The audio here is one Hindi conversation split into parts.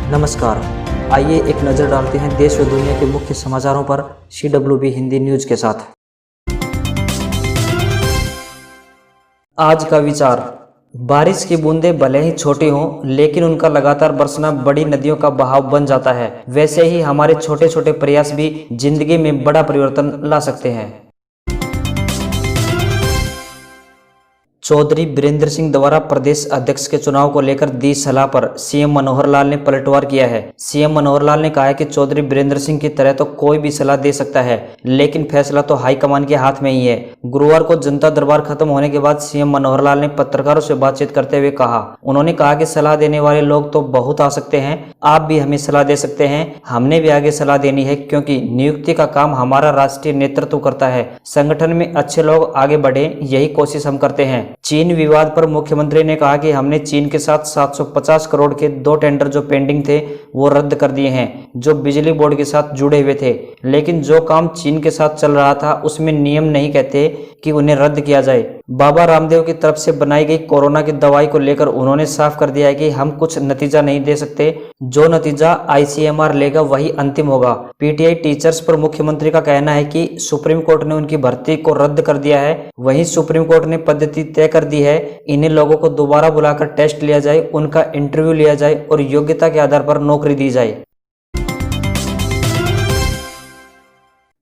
नमस्कार, आइए एक नज़र डालते हैं देश व दुनिया के मुख्य समाचारों पर CWB हिंदी न्यूज के साथ। आज का विचार। बारिश की बूंदें भले ही छोटी हों, लेकिन उनका लगातार बरसना बड़ी नदियों का बहाव बन जाता है। वैसे ही हमारे छोटे छोटे प्रयास भी जिंदगी में बड़ा परिवर्तन ला सकते हैं। चौधरी बीरेंद्र सिंह द्वारा प्रदेश अध्यक्ष के चुनाव को लेकर दी सलाह पर सीएम मनोहर लाल ने पलटवार किया है। सीएम मनोहर लाल ने कहा है कि चौधरी बीरेंद्र सिंह की तरह तो कोई भी सलाह दे सकता है, लेकिन फैसला तो हाईकमान के हाथ में ही है। गुरुवार को जनता दरबार खत्म होने के बाद सीएम मनोहर लाल ने पत्रकारों से बातचीत करते हुए उन्होंने कहा कि सलाह देने वाले लोग तो बहुत आ सकते हैं, आप भी हमें सलाह दे सकते हैं, हमने भी आगे सलाह देनी है, क्योंकि नियुक्ति का काम हमारा राष्ट्रीय नेतृत्व करता है। संगठन में अच्छे लोग आगे बढ़े, यही कोशिश हम करते हैं। चीन विवाद पर मुख्यमंत्री ने कहा कि हमने चीन के साथ 750 करोड़ के 2 टेंडर जो पेंडिंग थे वो रद्द कर दिए हैं, जो बिजली बोर्ड के साथ जुड़े हुए थे। लेकिन जो काम चीन के साथ चल रहा था उसमें नियम नहीं कहते कि उन्हें रद्द किया जाए। बाबा रामदेव की तरफ से बनाई गई कोरोना की दवाई को लेकर उन्होंने साफ कर दिया है कि हम कुछ नतीजा नहीं दे सकते, जो नतीजा ICMR लेगा वही अंतिम होगा। PTI टीचर्स पर मुख्यमंत्री का कहना है कि सुप्रीम कोर्ट ने उनकी भर्ती को रद्द कर दिया है। वहीं सुप्रीम कोर्ट ने पद्धति तय कर दी है, इन्हें लोगों को दोबारा बुलाकर टेस्ट लिया जाए, उनका इंटरव्यू लिया जाए और योग्यता के आधार पर नौकरी दी जाए।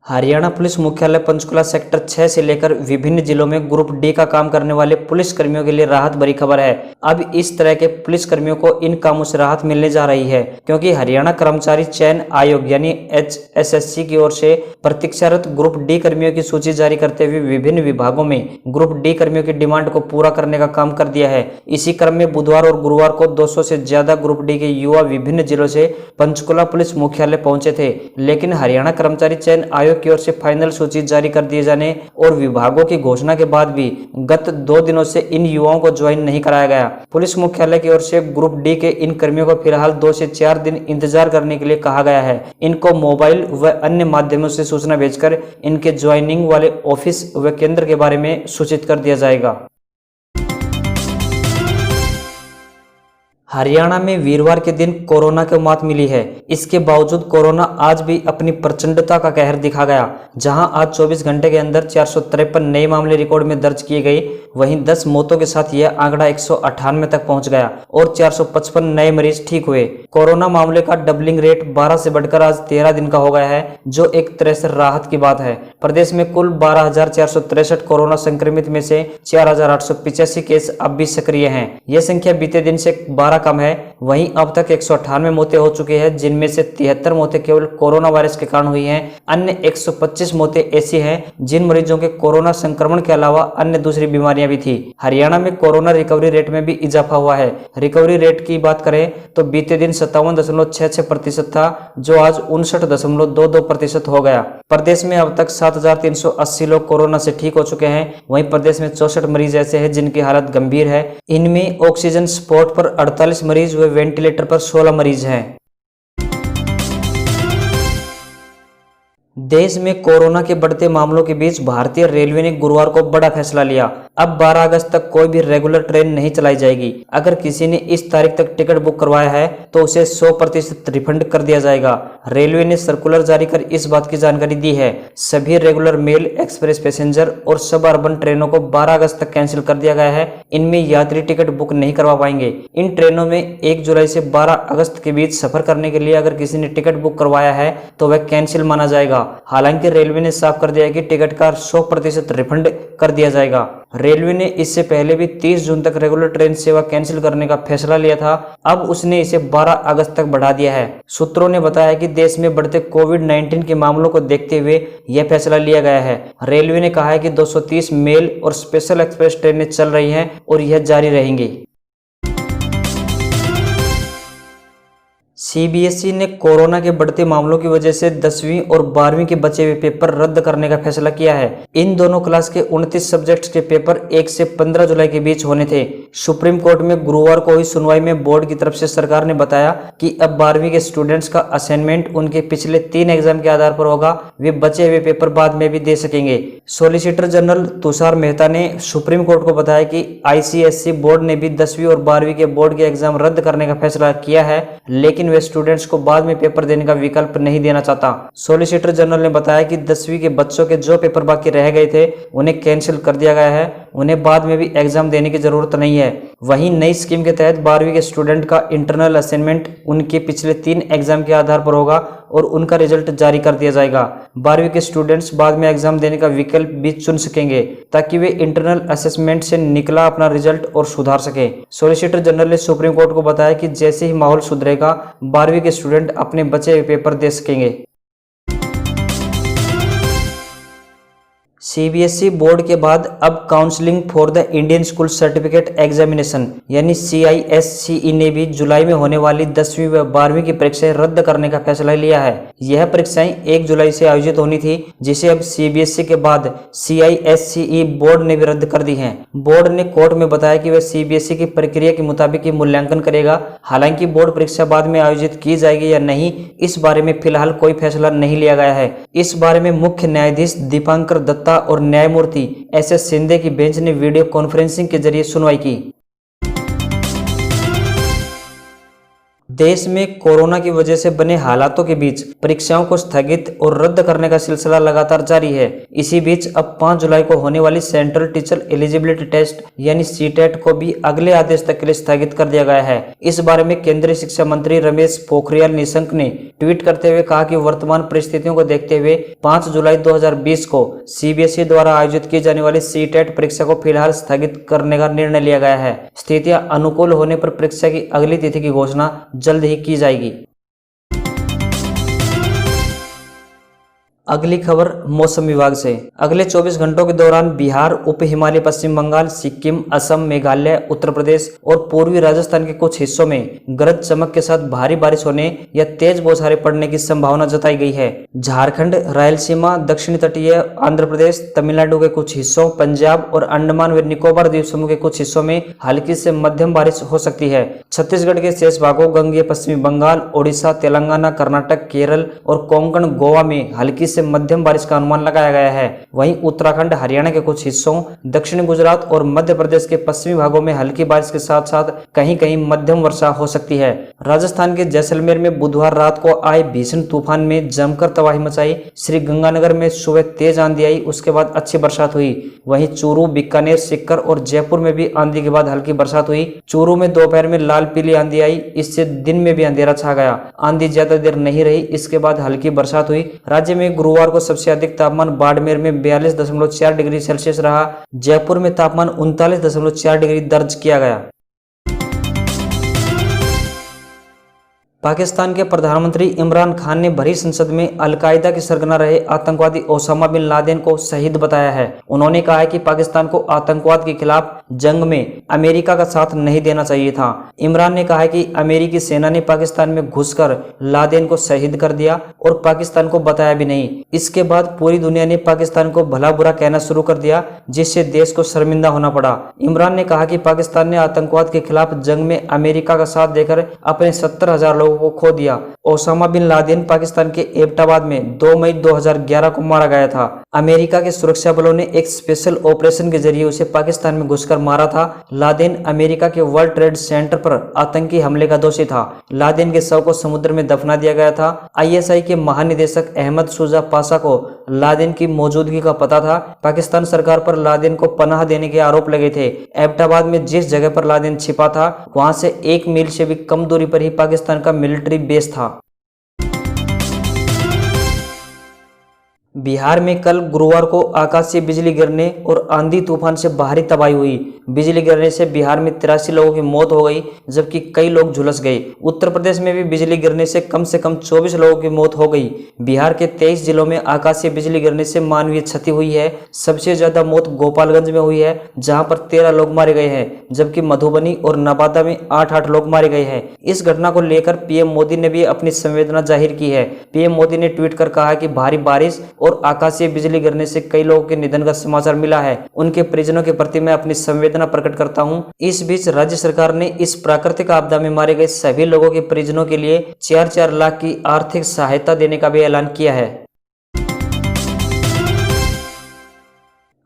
हरियाणा पुलिस मुख्यालय पंचकुला सेक्टर 6 से लेकर विभिन्न जिलों में ग्रुप D का काम करने वाले पुलिस कर्मियों के लिए राहत भरी खबर है। अब इस तरह के पुलिस कर्मियों को इन कामों से राहत मिलने जा रही है, क्योंकि हरियाणा कर्मचारी चयन आयोग यानी HSSC की ओर से प्रतीक्षारत ग्रुप D कर्मियों की सूची जारी करते हुए विभिन्न विभागों में ग्रुप D कर्मियों की डिमांड को पूरा करने का काम कर दिया है। इसी क्रम में बुधवार और गुरुवार को 200 से ज्यादा ग्रुप D के युवा विभिन्न जिलों से पंचकुला पुलिस मुख्यालय पहुंचे थे, लेकिन हरियाणा कर्मचारी चयन आयोग की ओर से फाइनल सूची जारी कर दिए जाने और विभागों की घोषणा के बाद भी गत 2 दिनों से इन युवाओं को ज्वाइन नहीं कराया गया। पुलिस मुख्यालय की ओर से ग्रुप D के इन कर्मियों को फिलहाल 2 से 4 दिन इंतजार करने के लिए कहा गया है। इनको मोबाइल व अन्य माध्यमों से सूचना भेजकर इनके ज्वाइनिंग वाले ऑफिस व केंद्र के बारे में सूचित कर दिया जाएगा। हरियाणा में वीरवार के दिन कोरोना को मात मिली है। इसके बावजूद कोरोना आज भी अपनी प्रचंडता का कहर दिखा गया। जहां आज 24 घंटे के अंदर 453 नए मामले रिकॉर्ड में दर्ज किए गए, वहीं 10 मौतों के साथ यह आंकड़ा 198 तक पहुंच गया और 455 नए मरीज ठीक हुए। कोरोना मामले का डबलिंग रेट 12 से बढ़कर आज 13 दिन का हो गया है, जो एक तरह से राहत की बात है। प्रदेश में कुल 12,463 कोरोना संक्रमित में से 4,885 केस अब भी सक्रिय हैं। यह संख्या बीते दिन से 12 कम है। वहीं अब तक 198 मौतें हो चुकी हैं, जिनमें से 73 मौतें केवल कोरोना वायरस के कारण हुई हैं। अन्य 125 मौतें ऐसी हैं जिन मरीजों के कोरोना संक्रमण के अलावा अन्य दूसरी बीमारियां भी थी। हरियाणा में कोरोना रिकवरी रेट में भी इजाफा हुआ है। रिकवरी रेट की बात करें तो बीते दिन 57.66% था, जो आज 59.22% हो गया। प्रदेश में अब तक 7,380 लोग कोरोना से ठीक हो चुके हैं। वहीं प्रदेश में 64 मरीज ऐसे हैं जिनकी हालत गंभीर है। इनमें ऑक्सीजन सपोर्ट पर 48 मरीज व वेंटिलेटर पर 16 मरीज हैं। देश में कोरोना के बढ़ते मामलों के बीच भारतीय रेलवे ने गुरुवार को बड़ा फैसला लिया। अब 12 अगस्त तक कोई भी रेगुलर ट्रेन नहीं चलाई जाएगी। अगर किसी ने इस तारीख तक टिकट बुक करवाया है तो उसे 100% रिफंड कर दिया जाएगा। रेलवे ने सर्कुलर जारी कर इस बात की जानकारी दी है। सभी रेगुलर मेल, एक्सप्रेस पैसेंजर और सब अर्बन ट्रेनों को 12 अगस्त तक कैंसिल कर दिया गया है। इनमें यात्री टिकट बुक नहीं करवा पाएंगे। इन ट्रेनों में 1 जुलाई से 12 अगस्त के बीच सफर करने के लिए अगर किसी ने टिकट बुक करवाया है तो वह कैंसिल माना जाएगा। हालांकि रेलवे ने साफ कर दिया है कि टिकट का 100% रिफंड कर दिया जाएगा। रेलवे ने इससे पहले भी 30 जून तक रेगुलर ट्रेन सेवा कैंसिल करने का फैसला लिया था। अब उसने इसे 12 अगस्त तक बढ़ा दिया है। सूत्रों ने बताया कि देश में बढ़ते कोविड-19 के मामलों को देखते हुए यह फैसला लिया गया है। रेलवे ने कहा है कि 230 मेल और स्पेशल एक्सप्रेस ट्रेनें चल रही हैं और यह जारी रहेंगी। CBSE ने कोरोना के बढ़ते मामलों की वजह से 10वीं और 12वीं के बचे हुए पेपर रद्द करने का फैसला किया है। इन दोनों क्लास के 29 सब्जेक्ट्स के पेपर 1 से 15 जुलाई के बीच होने थे। सुप्रीम कोर्ट में गुरुवार को हुई सुनवाई में बोर्ड की तरफ से सरकार ने बताया कि अब 12वीं के स्टूडेंट्स का असाइनमेंट उनके पिछले 3 एग्जाम के आधार पर होगा। वे बचे हुए पेपर बाद में भी दे सकेंगे। सॉलिसिटर जनरल तुषार मेहता ने सुप्रीम कोर्ट को बताया कि ICSE बोर्ड ने भी 10वीं और 12वीं के बोर्ड के एग्जाम रद्द करने का फैसला किया है, लेकिन वे वह स्टूडेंट्स को बाद में पेपर देने का विकल्प नहीं देना चाहता। सॉलिसिटर जनरल ने बताया कि 10वीं के बच्चों के जो पेपर बाकी रह गए थे उन्हें कैंसिल कर दिया गया है, उन्हें बाद में भी एग्जाम देने की जरूरत नहीं है। वहीं नई स्कीम के तहत 12वीं के स्टूडेंट का इंटरनल असाइनमेंट उनके पिछले 3 एग्जाम के आधार पर होगा और उनका रिजल्ट जारी कर दिया जाएगा। 12वीं के स्टूडेंट्स बाद में एग्जाम देने का विकल्प भी चुन सकेंगे ताकि वे इंटरनल असेसमेंट से निकला अपना रिजल्ट और सुधार सके। सॉलिसिटर जनरल ने सुप्रीम कोर्ट को बताया कि जैसे ही माहौल सुधरेगा 12वीं के स्टूडेंट अपने बचे हुए पेपर दे सकेंगे। सीबीएसई बोर्ड के बाद अब counselling for the Indian school certificate examination यानी CISCE ने भी जुलाई में होने वाली 10वीं व 12वीं की परीक्षाएं रद्द करने का फैसला लिया है। यह परीक्षाएं 1 जुलाई से आयोजित होनी थी, जिसे अब CBSE के बाद CISCE बोर्ड ने भी रद्द कर दी है। बोर्ड ने कोर्ट में बताया कि वह CBSE की प्रक्रिया के मुताबिक ही मूल्यांकन करेगा। हालांकि बोर्ड परीक्षा बाद में आयोजित की जाएगी या नहीं, इस बारे में फिलहाल कोई फैसला नहीं लिया गया है। इस बारे में मुख्य न्यायाधीश दीपांकर दत्ता और न्यायमूर्ति SS शिंदे की बेंच ने वीडियो कॉन्फ्रेंसिंग के जरिए सुनवाई की। देश में कोरोना की वजह से बने हालातों के बीच परीक्षाओं को स्थगित और रद्द करने का सिलसिला लगातार जारी है। इसी बीच अब 5 जुलाई को होने वाली सेंट्रल टीचर एलिजिबिलिटी टेस्ट यानी CTET को भी अगले आदेश तक के लिए स्थगित कर दिया गया है। इस बारे में केंद्रीय शिक्षा मंत्री रमेश पोखरियाल निशंक ने ट्वीट करते हुए कहा कि वर्तमान परिस्थितियों को देखते हुए 5 जुलाई 2020 को CBSE द्वारा आयोजित की जाने वाली CTET परीक्षा को फिलहाल स्थगित करने का निर्णय लिया गया है। स्थितियां अनुकूल होने पर परीक्षा की अगली तिथि की घोषणा जल्द ही की जाएगी। अगली खबर मौसम विभाग से। अगले 24 घंटों के दौरान बिहार, उप हिमालय, पश्चिम बंगाल, सिक्किम, असम, मेघालय, उत्तर प्रदेश और पूर्वी राजस्थान के कुछ हिस्सों में गरज चमक के साथ भारी बारिश होने या तेज बौछारें पड़ने की संभावना जताई गई है। झारखंड, रायलसीमा, दक्षिणी तटीय आंध्र प्रदेश, तमिलनाडु के कुछ हिस्सों, पंजाब और अंडमान व निकोबार द्वीप समूह के कुछ हिस्सों में हल्की से मध्यम बारिश हो सकती है। छत्तीसगढ़ के शेष भागों, गंगेय पश्चिमी बंगाल, ओडिशा, तेलंगाना, कर्नाटक, केरल और कोंकण, गोवा में हल्की से मध्यम बारिश का अनुमान लगाया गया है। वहीं उत्तराखंड, हरियाणा के कुछ हिस्सों, दक्षिणी गुजरात और मध्य प्रदेश के पश्चिमी भागों में हल्की बारिश के साथ साथ कहीं कहीं मध्यम वर्षा हो सकती है। राजस्थान के जैसलमेर में बुधवार रात को आए भीषण तूफान में जमकर तबाही मचाई। श्री गंगानगर में सुबह तेज आंधी आई, उसके बाद अच्छी बरसात हुई। वहीं चूरू, बीकानेर, सीकर और जयपुर में भी आंधी के बाद हल्की बरसात हुई। चूरू में दोपहर में लाल पीली आंधी आई, इससे दिन में भी अंधेरा छा गया। आंधी ज्यादा देर नहीं रही, इसके बाद हल्की बरसात हुई। राज्य में गुरुवार को सबसे अधिक तापमान बाड़मेर में 42.4 डिग्री सेल्सियस रहा। जयपुर में तापमान 39.4 डिग्री दर्ज किया गया। पाकिस्तान के प्रधानमंत्री इमरान खान ने भरी संसद में अलकायदा के सरगना रहे आतंकवादी ओसामा बिन लादेन को शहीद बताया है। उन्होंने कहा है कि पाकिस्तान को आतंकवाद के खिलाफ जंग में अमेरिका का साथ नहीं देना चाहिए था। इमरान ने कहा है कि अमेरिकी सेना ने पाकिस्तान में घुसकर लादेन को शहीद कर दिया और पाकिस्तान को बताया भी नहीं। इसके बाद पूरी दुनिया ने पाकिस्तान को भला बुरा कहना शुरू कर दिया, जिससे देश को शर्मिंदा होना पड़ा। इमरान ने कहा कि पाकिस्तान ने आतंकवाद के खिलाफ जंग में अमेरिका का साथ देकर अपने 70,000 लोगों को खो दिया। ओसामा बिन लादेन पाकिस्तान के एबटाबाद में 2 मई 2011 को मारा गया था। अमेरिका के सुरक्षा बलों ने एक स्पेशल ऑपरेशन के जरिए उसे पाकिस्तान में घुसकर मारा था। लादेन अमेरिका के वर्ल्ड ट्रेड सेंटर पर आतंकी हमले का दोषी था। लादेन के शव को समुद्र में दफना दिया गया था। ISI के महानिदेशक अहमद शुजा पाशा को लादेन की मौजूदगी का पता था। पाकिस्तान सरकार पर लादेन को पनाह देने के आरोप लगे थे। एबटाबाद में जिस जगह पर लादेन छिपा था, वहां से 1 मील से भी कम दूरी पर ही पाकिस्तान का मिलिट्री बेस था। बिहार में कल गुरुवार को आकाशीय बिजली गिरने और आंधी तूफान से भारी तबाही हुई। बिजली गिरने से बिहार में 83 लोगों की मौत हो गई, जबकि कई लोग झुलस गए। उत्तर प्रदेश में भी बिजली गिरने से कम 24 लोगों की मौत हो गई। बिहार के 23 जिलों में आकाशीय बिजली गिरने से मानवीय क्षति हुई है। सबसे ज्यादा मौत गोपालगंज में हुई है, जहां पर 13 लोग मारे गए हैं, जबकि मधुबनी और नवादा में 8 लोग मारे गए हैं। इस घटना को लेकर पीएम मोदी ने भी अपनी संवेदना जाहिर की है। पीएम मोदी ने ट्वीट कर कहा कि भारी बारिश और आकाशीय बिजली गिरने से कई लोगों के निधन का समाचार मिला है। उनके परिजनों के प्रति मैं अपनी संवेदना प्रकट करता हूं। इस बीच राज्य सरकार ने इस प्राकृतिक आपदा में मारे गए सभी लोगों के परिजनों के लिए 4-4 लाख की आर्थिक सहायता देने का भी ऐलान किया है।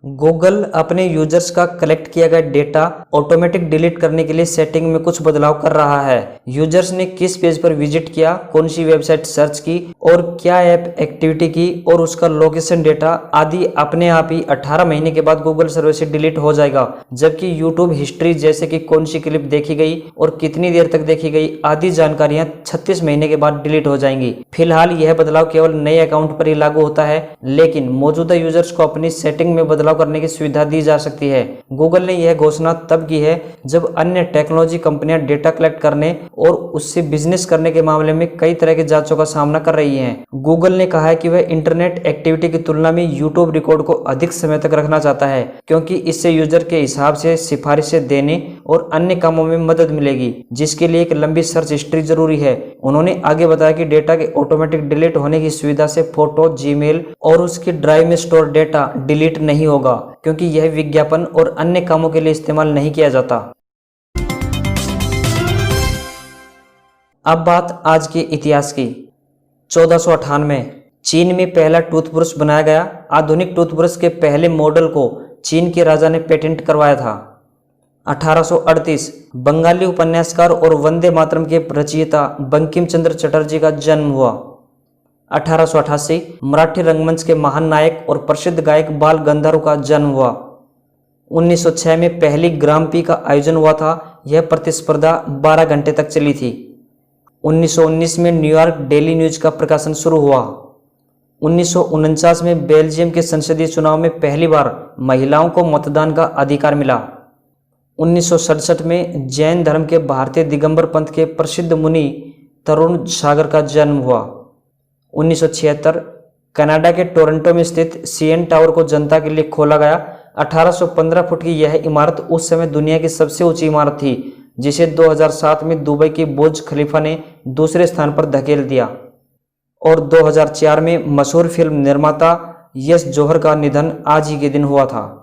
गूगल अपने यूजर्स का कलेक्ट किया गया डेटा ऑटोमेटिक डिलीट करने के लिए सेटिंग में कुछ बदलाव कर रहा है। यूजर्स ने किस पेज पर विजिट किया, कौन सी वेबसाइट सर्च की और क्या ऐप एक्टिविटी की और उसका लोकेशन डेटा आदि अपने आप ही 18 महीने के बाद गूगल सर्वर से डिलीट हो जाएगा। जबकि यूट्यूब हिस्ट्री जैसे कि कौन सी क्लिप देखी गई और कितनी देर तक देखी गई आदि जानकारियां 36 महीने के बाद डिलीट हो जाएंगी। फिलहाल यह बदलाव केवल नए अकाउंट पर ही लागू होता है, लेकिन मौजूदा यूजर्स को अपनी सेटिंग में बदलाव करने की सुविधा दी जा सकती है। गूगल ने यह घोषणा तब की है जब अन्य टेक्नोलॉजी कंपनियां डेटा कलेक्ट करने और उससे बिजनेस करने के मामले में कई तरह के जांचों का सामना कर रही हैं। गूगल ने कहा है कि वह इंटरनेट एक्टिविटी की तुलना में यूट्यूब रिकॉर्ड को अधिक समय तक रखना चाहता है, क्योंकि इससे यूजर के हिसाब से सिफारिशें देने और अन्य कामों में मदद मिलेगी, जिसके लिए एक लंबी सर्च हिस्ट्री जरूरी है। उन्होंने आगे बताया कि डेटा के ऑटोमेटिक डिलीट होने की सुविधा से फोटो, जीमेल और उसकी ड्राइव में स्टोर डेटा डिलीट नहीं होगा, क्योंकि यह विज्ञापन और अन्य कामों के लिए इस्तेमाल नहीं किया जाता। अब बात आज के इतिहास की। 1498 चीन में पहला टूथब्रश बनाया गया। आधुनिक टूथब्रश के पहले मॉडल को चीन के राजा ने पेटेंट करवाया था। 1838 बंगाली उपन्यासकार और वंदे मातरम के रचयिता बंकिम चंद्र चटर्जी का जन्म हुआ। 1888 मराठी रंगमंच के महान नायक और प्रसिद्ध गायक बाल गंधर्व का जन्म हुआ। 1906 में पहली ग्राम पी का आयोजन हुआ था। यह प्रतिस्पर्धा 12 घंटे तक चली थी। 1919 में न्यूयॉर्क डेली न्यूज का प्रकाशन शुरू हुआ। 1949 में बेल्जियम के संसदीय चुनाव में पहली बार महिलाओं को मतदान का अधिकार मिला। 1967 में जैन धर्म के भारतीय दिगंबर पंथ के प्रसिद्ध मुनि तरुण सागर का जन्म हुआ। 1976 कनाडा के टोरंटो में स्थित सीएन टावर को जनता के लिए खोला गया। 1815 फुट की यह इमारत उस समय दुनिया की सबसे ऊंची इमारत थी, जिसे 2007 में दुबई की बुर्ज खलीफा ने दूसरे स्थान पर धकेल दिया। और 2004 में मशहूर फिल्म निर्माता यश जौहर का निधन आज ही के दिन हुआ था।